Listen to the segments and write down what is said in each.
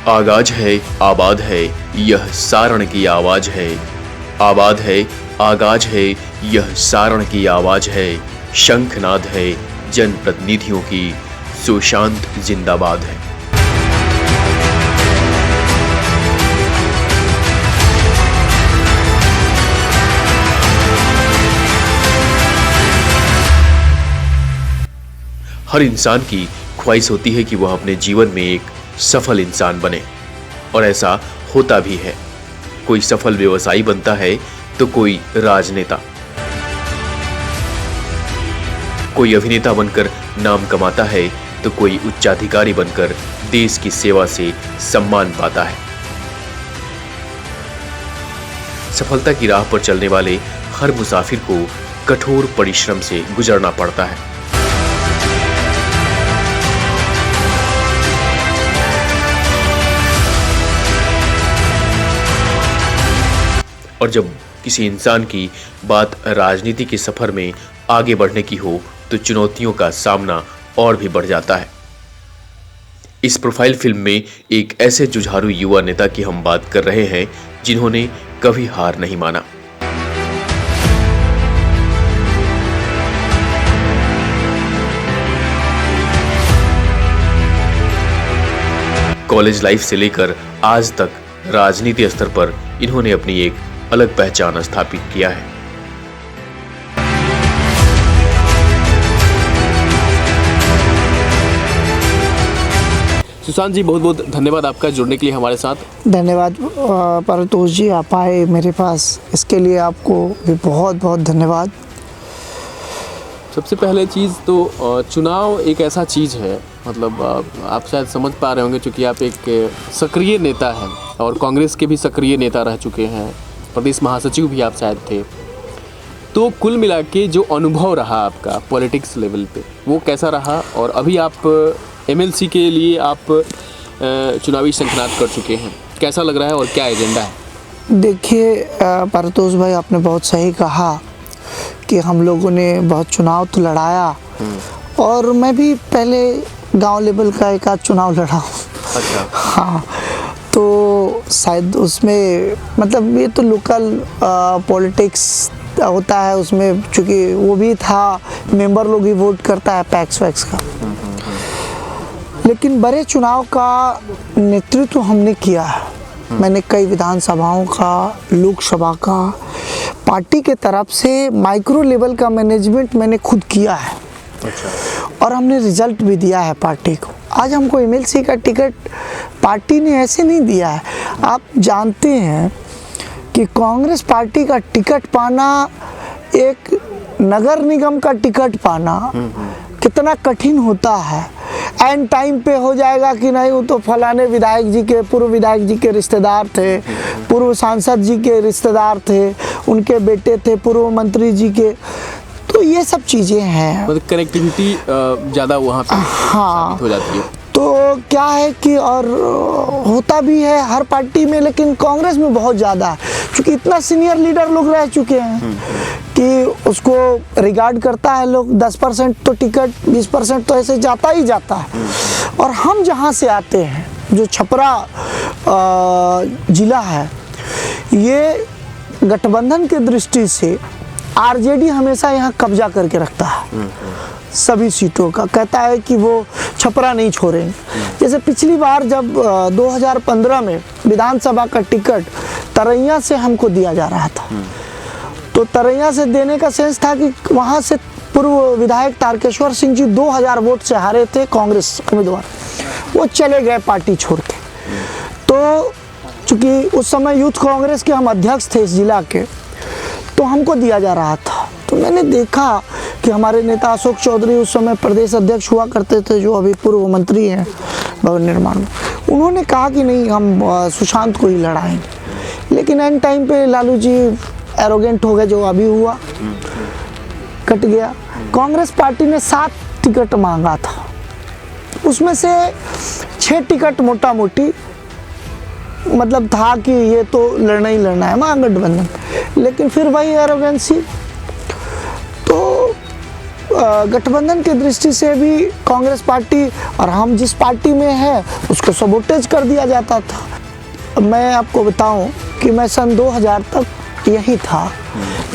आगाज है, आबाद है, यह सारण की आवाज है। आबाद है, आगाज है, यह सारण की आवाज है। शंखनाद है, जनप्रतिनिधियों की सुशांत जिंदाबाद है। हर इंसान की ख्वाहिश होती है कि वह अपने जीवन में एक सफल इंसान बने, और ऐसा होता भी है। कोई सफल व्यवसायी बनता है तो कोई राजनेता, कोई अभिनेता बनकर नाम कमाता है तो कोई उच्चाधिकारी बनकर देश की सेवा से सम्मान पाता है। सफलता की राह पर चलने वाले हर मुसाफिर को कठोर परिश्रम से गुजरना पड़ता है। और जब किसी इंसान की बात राजनीति के सफर में आगे बढ़ने की हो तो चुनौतियों का सामना और भी बढ़ जाता है। इस प्रोफाइल फिल्म में एक ऐसे जुझारू युवा नेता की हम बात कर रहे हैं जिन्होंने कभी हार नहीं माना। कॉलेज लाइफ से लेकर आज तक राजनीति स्तर पर इन्होंने अपनी एक अलग पहचान स्थापित किया है। सुशांत जी, बहुत बहुत धन्यवाद आपका जुड़ने के लिए हमारे साथ। धन्यवाद पारतोष जी, आप आए मेरे पास, इसके लिए आपको भी बहुत बहुत धन्यवाद। सबसे पहले चीज़ तो चुनाव एक ऐसा चीज़ है, मतलब आप शायद समझ पा रहे होंगे, क्योंकि आप एक सक्रिय नेता हैं और कांग्रेस के भी सक्रिय नेता रह चुके हैं, प्रदेश महासचिव भी आप शायद थे। तो कुल मिला के जो अनुभव रहा आपका पॉलिटिक्स लेवल पे, वो कैसा रहा? और अभी आप एमएलसी के लिए आप चुनावी शंखनाद कर चुके हैं, कैसा लग रहा है और क्या एजेंडा है? देखिए पारतोष भाई, आपने बहुत सही कहा कि हम लोगों ने बहुत चुनाव तो लड़ाया, और मैं भी पहले गांव लेवल का एक आध चुनाव लड़ा हूँ। अच्छा। हाँ, तो शायद उसमें मतलब ये तो लोकल पॉलिटिक्स होता है, उसमें चूँकि वो भी था, मेंबर लोग ही वोट करता है पैक्स वैक्स का। लेकिन बड़े चुनाव का नेतृत्व हमने किया है। मैंने कई विधानसभाओं का, लोकसभा का, पार्टी के तरफ से माइक्रो लेवल का मैनेजमेंट मैंने खुद किया है। अच्छा। और हमने रिजल्ट भी दिया है पार्टी को। आज हमको एमएलसी का टिकट पार्टी ने ऐसे नहीं दिया है। आप जानते हैं कि कांग्रेस पार्टी का टिकट पाना, एक नगर निगम का टिकट पाना कितना कठिन होता है। एंड टाइम पे हो जाएगा कि नहीं, वो तो फलाने विधायक जी के, पूर्व विधायक जी के रिश्तेदार थे, पूर्व सांसद जी के रिश्तेदार थे, उनके बेटे थे पूर्व मंत्री जी के। तो ये सब चीज़ें हैं, मतलब कनेक्टिविटी ज़्यादा वहाँ पे साबित हो जाती है। तो क्या है कि और होता भी है हर पार्टी में, लेकिन कांग्रेस में बहुत ज़्यादा है, क्योंकि इतना सीनियर लीडर लोग रह चुके हैं कि उसको रिगार्ड करता है लोग। 10% तो टिकट, 20% तो ऐसे जाता ही जाता है। और हम जहाँ से आते हैं, जो छपरा जिला है, ये गठबंधन के दृष्टि से आरजेडी हमेशा यहाँ कब्जा करके रखता है सभी सीटों का, कहता है कि वो छपरा नहीं छोड़ेंगे। जैसे पिछली बार जब 2015 में विधानसभा का टिकट तरैया से हमको दिया जा रहा था, तो तरैया से देने का सेंस था कि वहाँ से पूर्व विधायक तारकेश्वर सिंह जी 2000 वोट से हारे थे कांग्रेस उम्मीदवार, वो चले गए पार्टी छोड़ के। तो चूँकि उस समय यूथ कांग्रेस के हम अध्यक्ष थे इस जिला के, तो हमको दिया जा रहा था। तो मैंने देखा कि हमारे नेता अशोक चौधरी उस समय प्रदेश अध्यक्ष हुआ करते थे, जो अभी पूर्व मंत्री हैं भवन निर्माण में, उन्होंने कहा कि नहीं, हम सुशांत को ही लड़ाएंगे। लेकिन एंड टाइम पे लालू जी एरोगेंट हो गए, जो अभी हुआ, कट गया। कांग्रेस पार्टी ने 7 टिकट मांगा था, उसमें से 6 टिकट मोटा मोटी मतलब था कि ये तो लड़ना ही लड़ना है महागठबंधन। लेकिन फिर वही एरोगेंसी, तो गठबंधन की दृष्टि से भी कांग्रेस पार्टी और हम जिस पार्टी में हैं उसको सबोटेज कर दिया जाता था। मैं आपको बताऊं कि मैं सन 2000 तक यही था,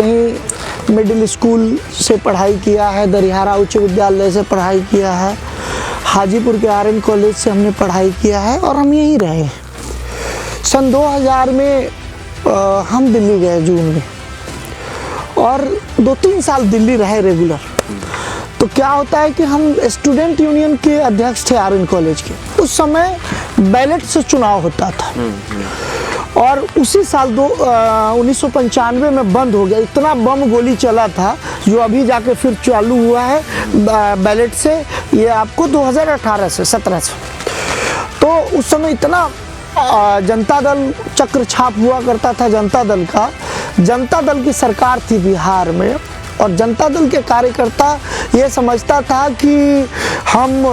यहीं मिडिल स्कूल से पढ़ाई किया है, दरिहारा उच्च विद्यालय से पढ़ाई किया है, हाजीपुर के आर्यन कॉलेज से हमने पढ़ाई किया है और हम यहीं रहे। सन 2000 में हम दिल्ली गए जून में और 2-3 साल दिल्ली रहे रेगुलर। तो क्या होता है कि हम स्टूडेंट यूनियन के अध्यक्ष थे आर्यन कॉलेज के। उस समय बैलेट से चुनाव होता था और उसी साल 1995 में बंद हो गया। इतना बम गोली चला था जो अभी जाके फिर चालू हुआ है बैलेट से, ये आपको 2018 से 17 से। तो उस समय इतना जनता दल चक्र छाप हुआ करता था जनता दल का। जनता दल की सरकार थी बिहार में और जनता दल के कार्यकर्ता ये समझता था कि हम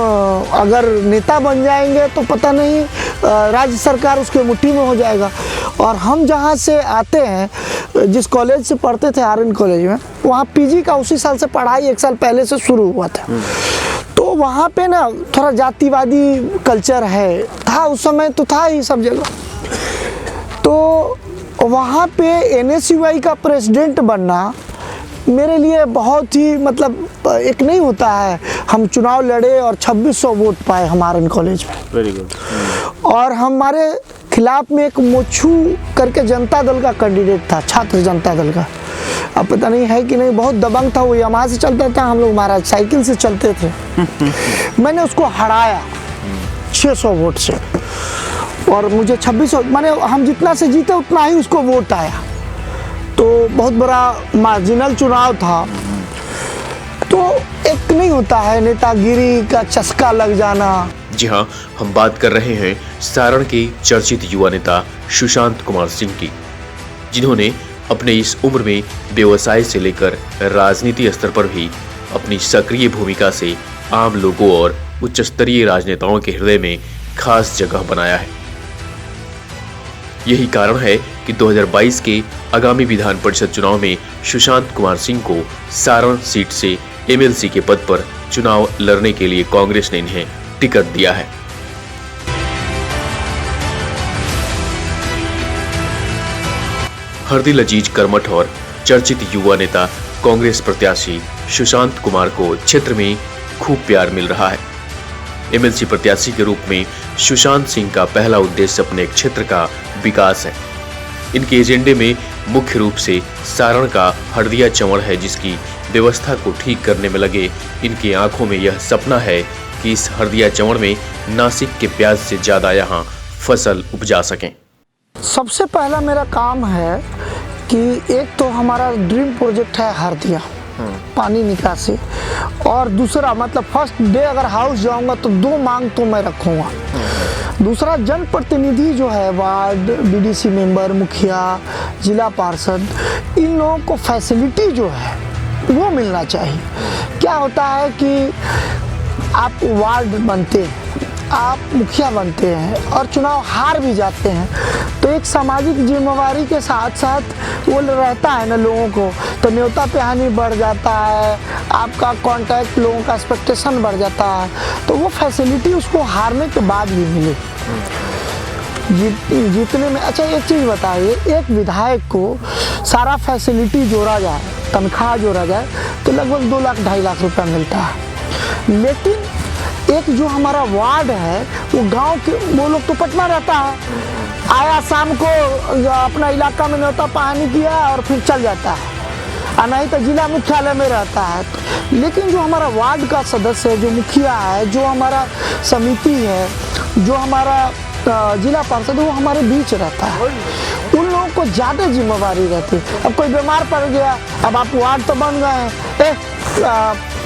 अगर नेता बन जाएंगे तो पता नहीं राज्य सरकार उसके मुट्ठी में हो जाएगा। और हम जहाँ से आते हैं, जिस कॉलेज से पढ़ते थे आर्यन कॉलेज में, वहाँ पीजी का उसी साल से पढ़ाई 1 साल पहले से शुरू हुआ था। तो वहाँ पे ना थोड़ा जातिवादी कल्चर है, था उस समय तो था ही सब जगह। तो वहाँ पे NSUI का प्रेसिडेंट बनना मेरे लिए बहुत ही मतलब एक नहीं होता है। हम चुनाव लड़े और 2600 वोट पाए हमारे कॉलेज में। Very good. और हमारे खिलाफ में एक मोछू करके जनता दल का कैंडिडेट था, छात्र जनता दल का। अब पता नहीं है कि नहीं, बहुत दबंग था वो, यामाहा से चलता था, हम लोग महाराज साइकिल से चलते थे। मैंने उसको हराया 600 वोट से और मुझे 2600, माने हम जितना से जीते उतना ही उसको वोट आया। तो बहुत बड़ा मार्जिनल चुनाव था। तो एक नहीं होता है नेतागिरी का चस्का लग जाना। जी हाँ, हम बात कर रहे हैं सारण के चर्चित युवा नेता सुशांत कुमार सिंह की, जिन्होंने अपने इस उम्र में व्यवसाय से लेकर राजनीति स्तर पर भी अपनी सक्रिय भूमिका से आम लोगों और उच्च स्तरीय राजनेताओं के हृदय में खास जगह बनाया है। यही कारण है कि 2022 के आगामी विधान परिषद चुनाव में सुशांत कुमार सिंह को सारण सीट से MLC के पद पर चुनाव लड़ने के लिए कांग्रेस ने इन्हें टिकट दिया है। हरदिल अजीज कर्मठ और चर्चित युवा नेता कांग्रेस प्रत्याशी सुशांत कुमार को क्षेत्र में खूब प्यार मिल रहा है। MLC प्रत्याशी के रूप में सुशांत सिंह का पहला उद्देश्य अपने क्षेत्र का विकास है। इनके एजेंडे में मुख्य रूप से सारण का हरदिया चंवड़ है, जिसकी व्यवस्था को ठीक करने में लगे इनकी आंखों में यह सपना है कि इस हरदिया चंवड़ में नासिक के प्याज से ज्यादा यहाँ फसल उपजा सकें। सबसे पहला मेरा काम है कि एक तो हमारा ड्रीम प्रोजेक्ट है हरदिया पानी निकासी, और दूसरा मतलब फर्स्ट डे अगर हाउस जाऊंगा तो 2 मांग तो मैं रखूंगा। दूसरा, जनप्रतिनिधि जो है, वार्ड BDC मेंबर, मुखिया, जिला पार्षद, इन लोगों को फैसिलिटी जो है वो मिलना चाहिए। क्या होता है कि आप वार्ड बनते हैं, आप मुखिया बनते हैं और चुनाव हार भी जाते हैं, तो एक सामाजिक जिम्मेवारी के साथ साथ वो रहता है ना लोगों को, तो न्योता पिहानी बढ़ जाता है, आपका कांटेक्ट, लोगों का एक्सपेक्टेशन बढ़ जाता है, तो वो फैसिलिटी उसको हारने के बाद भी मिले जीतने में। अच्छा एक चीज़ बताइए, एक विधायक को सारा फैसिलिटी जोड़ा जाए, तनख्वाह जोड़ा जाए तो लगभग 2 लाख 2.5 लाख रुपया मिलता है। लेकिन एक जो हमारा वार्ड है वो गांव के, वो लोग तो पटना रहता है, आया शाम को अपना इलाका में न्योता पानी किया और फिर चल जाता है, और नहीं तो जिला मुख्यालय में रहता है। लेकिन जो हमारा वार्ड का सदस्य है, जो मुखिया है, जो हमारा समिति है, जो हमारा जिला पार्षद, वो हमारे बीच रहता है। उन लोगों को ज़्यादा जिम्मेवारी रहती है। अब कोई बीमार पड़ गया, अब आप वार्ड तो बन गए हैं,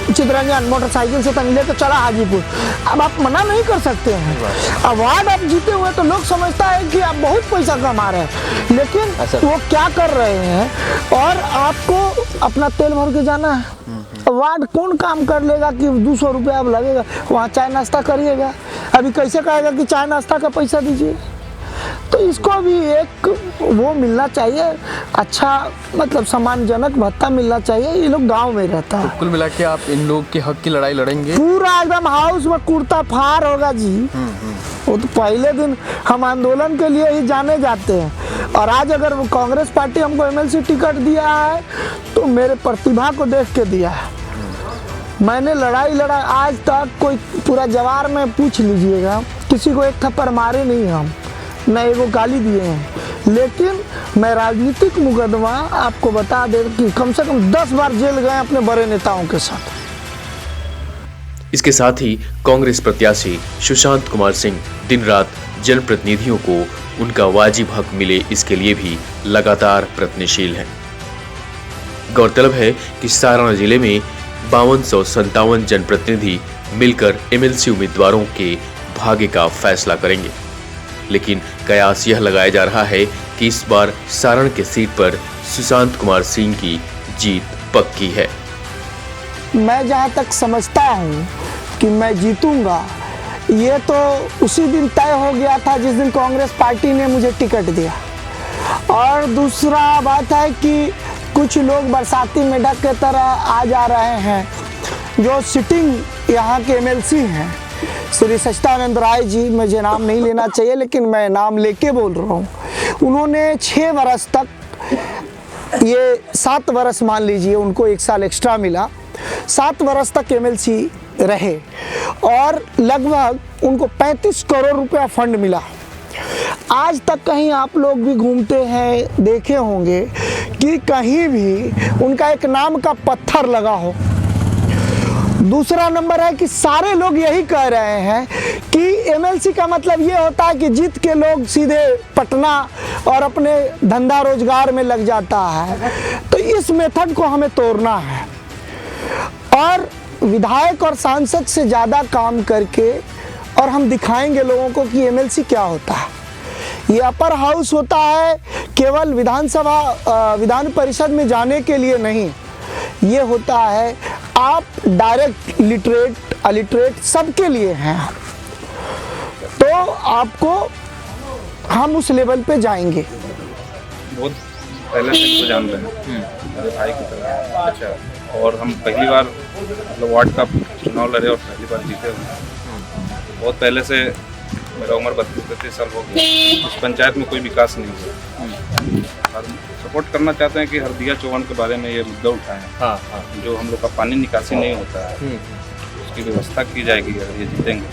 चितरंजन मोटरसाइकिल से तंग लेकर चला हाजीपुर, अब आप मना नहीं कर सकते हैं। अब वार्ड आप जीते हुए तो लोग समझता है कि आप बहुत पैसा कमा रहे हैं, लेकिन वो क्या कर रहे हैं और आपको अपना तेल भर के जाना है। वार्ड कौन काम कर लेगा कि 200 रुपया अब लगेगा, वहाँ चाय नाश्ता करिएगा, अभी कैसे कहेगा कि चाय नाश्ता का पैसा दीजिए। तो इसको भी एक वो मिलना चाहिए, अच्छा मतलब सम्मानजनक भत्ता मिलना चाहिए। ये लोग गांव में रहता है। कुल मिला के आप इन लोग के हक की लड़ाई लड़ेंगे? पूरा एकदम हाउस में कुर्ता फाड़ होगा जी। वो तो पहले दिन हम आंदोलन के लिए ही जाने जाते हैं, और आज अगर वो कांग्रेस पार्टी हमको एमएलसी टिकट दिया है तो मेरे प्रतिभा को देख के दिया है। मैंने लड़ाई लड़ा, आज तक कोई पूरा जवार में पूछ लीजिएगा, किसी को एक थप्पड़ मारे नहीं हम, न एगो गाली दिए हैं। लेकिन मैं राजनीतिक मुकदमा आपको बता दे कि कम से कम 10 बार जेल गए अपने बड़े नेताओं के साथ। इसके साथ ही कांग्रेस प्रत्याशी सुशांत कुमार सिंह दिन रात जनप्रतिनिधियों को उनका वाजिब हक मिले, इसके लिए भी लगातार प्रयत्नशील हैं। गौरतलब है कि सारण जिले में 5257 जनप्रतिनिधि मिलकर एमएलसी उम्मीदवारों के भाग्य का फैसला करेंगे, लेकिन कयास यह लगाया जा रहा है कि इस बार सारण के सीट पर सुशांत कुमार सिंह की जीत पक्की है। मैं जहाँ तक समझता हूँ कि मैं जीतूंगा, ये तो उसी दिन तय हो गया था जिस दिन कांग्रेस पार्टी ने मुझे टिकट दिया। और दूसरा बात है कि कुछ लोग बरसाती मेढक के तरह आ जा रहे हैं, जो सिटिंग यहाँ के एमएलसी हैं, श्री सच्चिदानंद राय जी, मुझे नाम नहीं लेना चाहिए लेकिन मैं नाम लेके बोल रहा हूँ। उन्होंने 6 वर्ष तक, ये 7 वर्ष मान लीजिए, उनको 1 साल एक्स्ट्रा मिला, 7 वर्ष तक एमएलसी रहे और लगभग उनको 35 करोड़ रुपया फंड मिला। आज तक कहीं आप लोग भी घूमते हैं, देखे होंगे कि कहीं भी उनका एक नाम का पत्थर लगा हो। दूसरा नंबर है कि सारे लोग यही कह रहे हैं कि एमएलसी का मतलब ये होता है कि जीत के लोग सीधे पटना और अपने धंधा रोजगार में लग जाता है। तो इस मेथड को हमें तोड़ना है और विधायक और सांसद से ज़्यादा काम करके, और हम दिखाएंगे लोगों को कि एमएलसी क्या होता है। ये अपर हाउस होता है केवल विधानसभा विधान परिषद में जाने के लिए नहीं, ये होता है आप डायरेक्ट लिटरेट अलिटरेट सबके लिए हैं। तो आपको हम उस लेवल पे जाएंगे। बहुत पहले से इनको जानते हैं, मेरे भाई की तरह। अच्छा, और हम पहली बार मतलब वार्ड का चुनाव लड़े और पहली बार जीते हुए। बहुत पहले से मेरा उम्र 32-33 साल हो गया, इस पंचायत में कोई विकास नहीं हुआ। और सपोर्ट करना चाहते हैं कि हरदिया चौवन के बारे में ये मुद्दा उठाएं। हाँ। जो हम लोग का पानी निकासी नहीं होता है, उसकी व्यवस्था की जाएगी अगर ये जीतेंगे।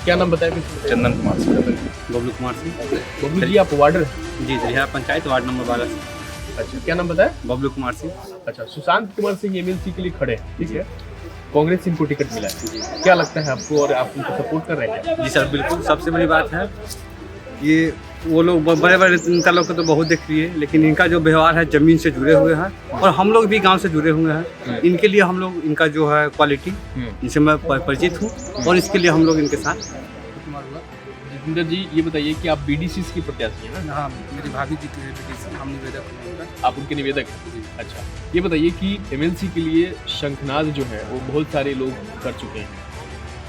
क्या नाम बताया? चंदन कुमार सिंह। बबलू कुमार सिंह। बबलू जी, आप वार्ड? जी जिला पंचायत वार्ड नंबर 12 से। अच्छा, क्या नाम बताया? बबलू कुमार सिंह। अच्छा, सुशांत कुमार सिंह एमएलसी के लिए खड़े हैं, ठीक है। कांग्रेस इनको टिकट मिला है, क्या लगता है आपको, और आप उनको सपोर्ट कर रहे हैं? जी सर, बिल्कुल। सबसे बड़ी बात है ये, वो लोग बड़े बड़े नेता लोग को तो बहुत देख रही है, लेकिन इनका जो व्यवहार है जमीन से जुड़े हुए हैं और हम लोग भी गांव से जुड़े हुए हैं। इनके लिए हम लोग, इनका जो है क्वालिटी, इनसे मैं परिचित हूँ और इसके लिए हम लोग इनके साथ। जितेंद्र जी, ये बताइए कि आप बीडीसी की प्रत्याशी हैं ना? हाँ, मेरी भाभी जी की बीडीसी, हम निवेदक। आप उनके निवेदक हैं? अच्छा, ये बताइए कि एमएलसी के लिए शंखनाद जो है वो बहुत सारे लोग कर चुके हैं,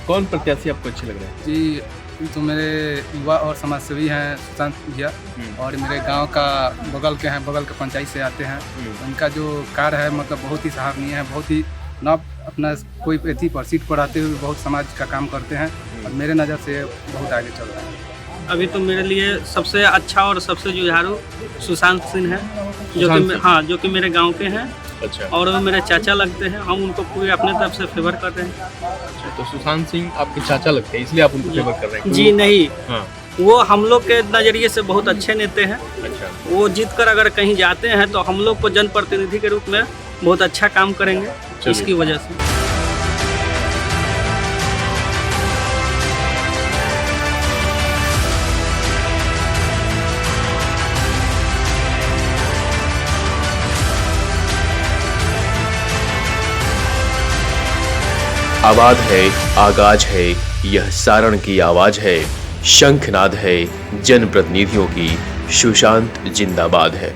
कौन प्रत्याशी आपको अच्छे लग रहे हैं? जी, तो मेरे युवा और समाजसेवी हैं सुशांत भैया, और मेरे गांव का बगल के हैं, बगल के पंचायत से आते हैं। उनका जो कार्य है मतलब बहुत ही सराहनीय है, बहुत ही ना अपना कोई एथी पर सीट पर आते हुए बहुत समाज का काम करते हैं और मेरे नज़र से बहुत आगे चल रहा है। अभी तो मेरे लिए सबसे अच्छा और सबसे जुझारू सुशांत सिंह है, जो कि मेरे गांव के हैं। अच्छा, और वो मेरे चाचा लगते हैं, हम उनको पूरे अपने तरफ से फेवर कर रहे हैं। अच्छा, तो सुशांत सिंह आपके चाचा लगते हैं, इसलिए आप उनको फेवर कर रहे हैं? जी नहीं, हाँ। वो हम लोग के नज़रिए से बहुत अच्छे नेता हैं। अच्छा, वो जीत कर अगर कहीं जाते हैं तो हम लोग को जनप्रतिनिधि के रूप में बहुत अच्छा काम करेंगे, इसकी वजह से। आबाद है, आगाज है, यह सारण की आवाज है, शंखनाद है जनप्रतिनिधियों की, सुशांत जिंदाबाद है।